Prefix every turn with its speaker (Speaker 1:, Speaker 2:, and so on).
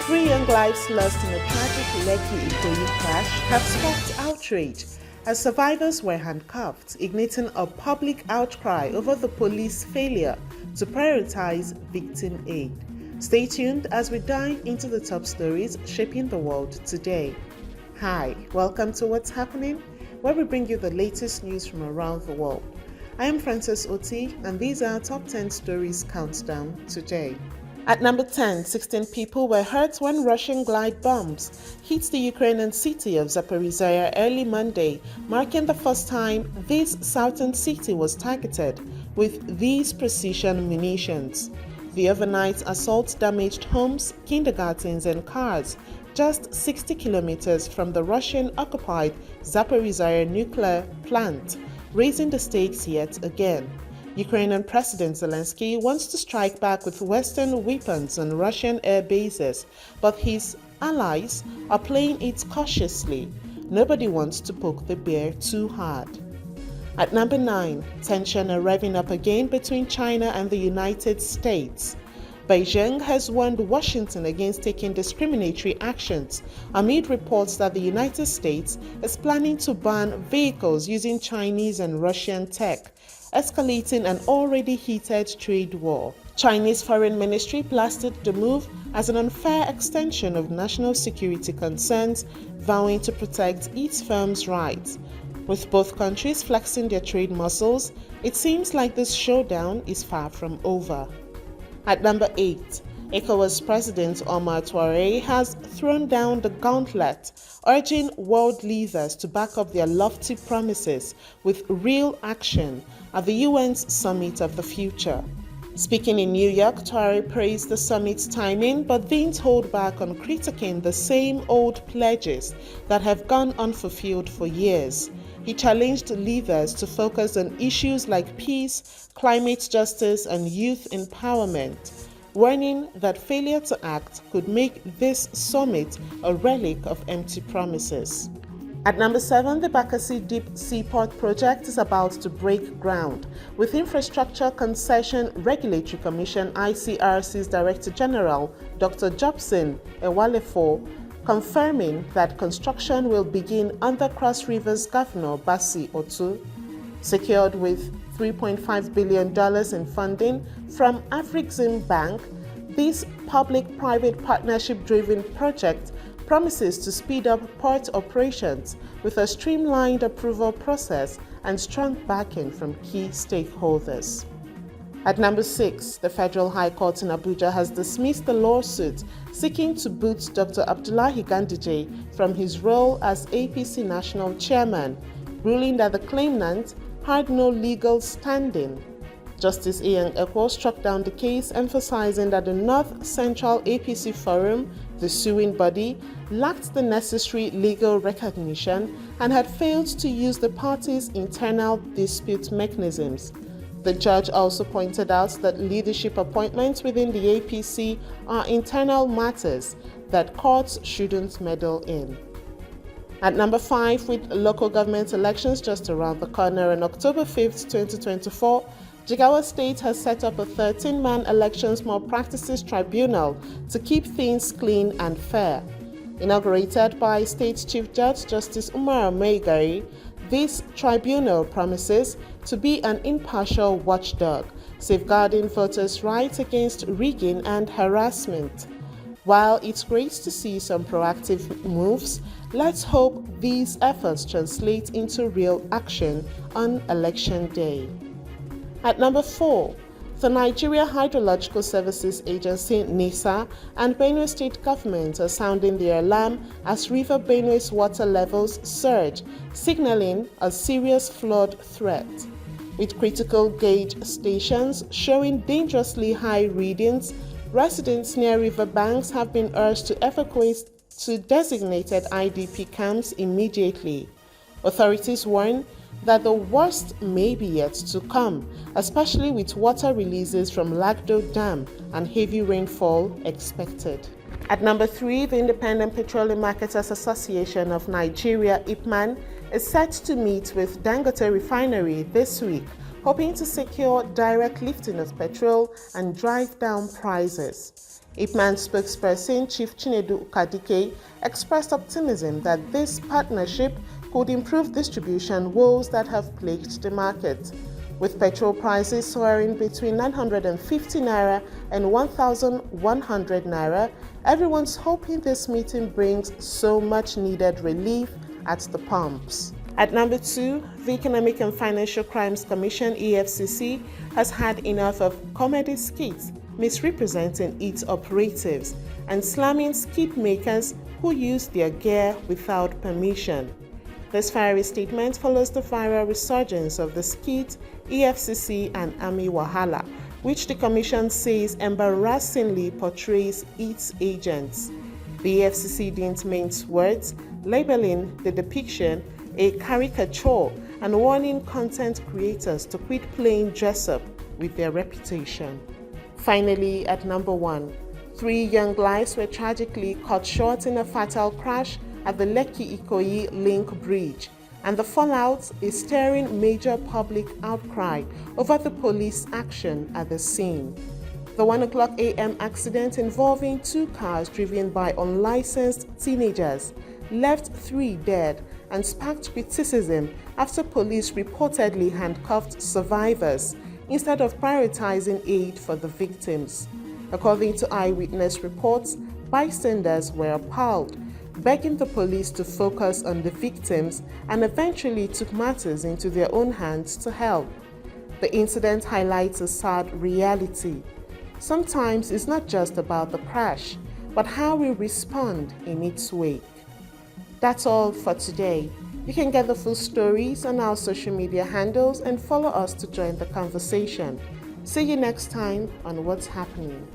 Speaker 1: Three young lives lost in a tragic Lekki-Ikoyi crash have sparked outrage as survivors were handcuffed, igniting a public outcry over the police failure to prioritize victim aid. Stay tuned as we dive into the top stories shaping the world today. Hi, welcome to What's Happening, where we bring you the latest news from around the world. I am Frances Oti, and these are our top 10 stories countdown today. At number 10, 16 people were hurt when Russian glide bombs hit the Ukrainian city of Zaporizhia early Monday, marking the first time this southern city was targeted with these precision munitions. The overnight assault damaged homes, kindergartens, and cars just 60 kilometers from the Russian-occupied Zaporizhia nuclear plant, raising the stakes yet again. Ukrainian President Zelensky wants to strike back with Western weapons on Russian air bases, but his allies are playing it cautiously. Nobody wants to poke the bear too hard. At number 9, tension are revving up again between China and the United States. Beijing has warned Washington against taking discriminatory actions amid reports that the United States is planning to ban vehicles using Chinese and Russian tech, escalating an already heated trade war. Chinese Foreign Ministry blasted the move as an unfair extension of national security concerns, vowing to protect its firms' rights. With both countries flexing their trade muscles, it seems like this showdown is far from over. At number 8, ECOWAS President Omar Touare has thrown down the gauntlet, urging world leaders to back up their lofty promises with real action at the UN's Summit of the Future. Speaking in New York, Touare praised the summit's timing but didn't hold back on critiquing the same old pledges that have gone unfulfilled for years. He challenged leaders to focus on issues like peace, climate justice, and youth empowerment, warning that failure to act could make this summit a relic of empty promises. At number 7, the Bakassi Deep Seaport project is about to break ground, with Infrastructure Concession Regulatory Commission ICRC's Director General, Dr. Jobson Ewalefo, confirming that construction will begin under Cross River's Governor Bassi Otu. Secured with $3.5 billion in funding from Afrexim Bank, this public-private partnership-driven project promises to speed up port operations with a streamlined approval process and strong backing from key stakeholders. At number 6, the Federal High Court in Abuja has dismissed the lawsuit seeking to boot Dr. Abdullahi Ganduje from his role as APC National Chairman, ruling that the claimant had no legal standing. Justice Ian Ekwo struck down the case, emphasizing that the North Central APC Forum, the suing body, lacked the necessary legal recognition and had failed to use the parties' internal dispute mechanisms. The judge also pointed out that leadership appointments within the APC are internal matters that courts shouldn't meddle in. At number 5, with local government elections just around the corner on October 5th, 2024, Jigawa State has set up a 13-man elections malpractices tribunal to keep things clean and fair. Inaugurated by State Chief Judge Justice Umar Maigari, this tribunal promises to be an impartial watchdog, safeguarding voters' rights against rigging and harassment. While it's great to see some proactive moves, let's hope these efforts translate into real action on Election Day. At number 4, the Nigeria Hydrological Services Agency (NISA) and Benue State government are sounding their alarm as River Benue's water levels surge, signaling a serious flood threat. With critical gauge stations showing dangerously high readings, residents near river banks have been urged to evacuate to designated IDP camps immediately. Authorities warn that the worst may be yet to come, especially with water releases from Lagdo Dam and heavy rainfall expected. At number 3, the Independent Petroleum Marketers Association of Nigeria, IPMAN, is set to meet with Dangote Refinery this week, hoping to secure direct lifting of petrol and drive down prices. Ipman spokesperson Chief Chinedu Ukadike expressed optimism that this partnership could improve distribution woes that have plagued the market. With petrol prices soaring between 950 naira and 1,100 naira, everyone's hoping this meeting brings so much needed relief at the pumps. At number 2, the Economic and Financial Crimes Commission (EFCC) has had enough of comedy skits misrepresenting its operatives and slamming skit makers who use their gear without permission. This fiery statement follows the viral resurgence of the skit EFCC and Army Wahala, which the Commission says embarrassingly portrays its agents. The EFCC didn't mince words, labeling the depiction a caricature and warning content creators to quit playing dress-up with their reputation. Finally, at number 1, 3 young lives were tragically cut short in a fatal crash at the Lekki-Ikoyi Link Bridge, and the fallout is stirring major public outcry over the police action at the scene. The 1:00 a.m. accident involving 2 cars driven by unlicensed teenagers left 3 dead and sparked criticism after police reportedly handcuffed survivors instead of prioritizing aid for the victims. According to eyewitness reports, bystanders were appalled, begging the police to focus on the victims and eventually took matters into their own hands to help. The incident highlights a sad reality. Sometimes it's not just about the crash, but how we respond in its wake. That's all for today. You can get the full stories on our social media handles and follow us to join the conversation. See you next time on What's Happening.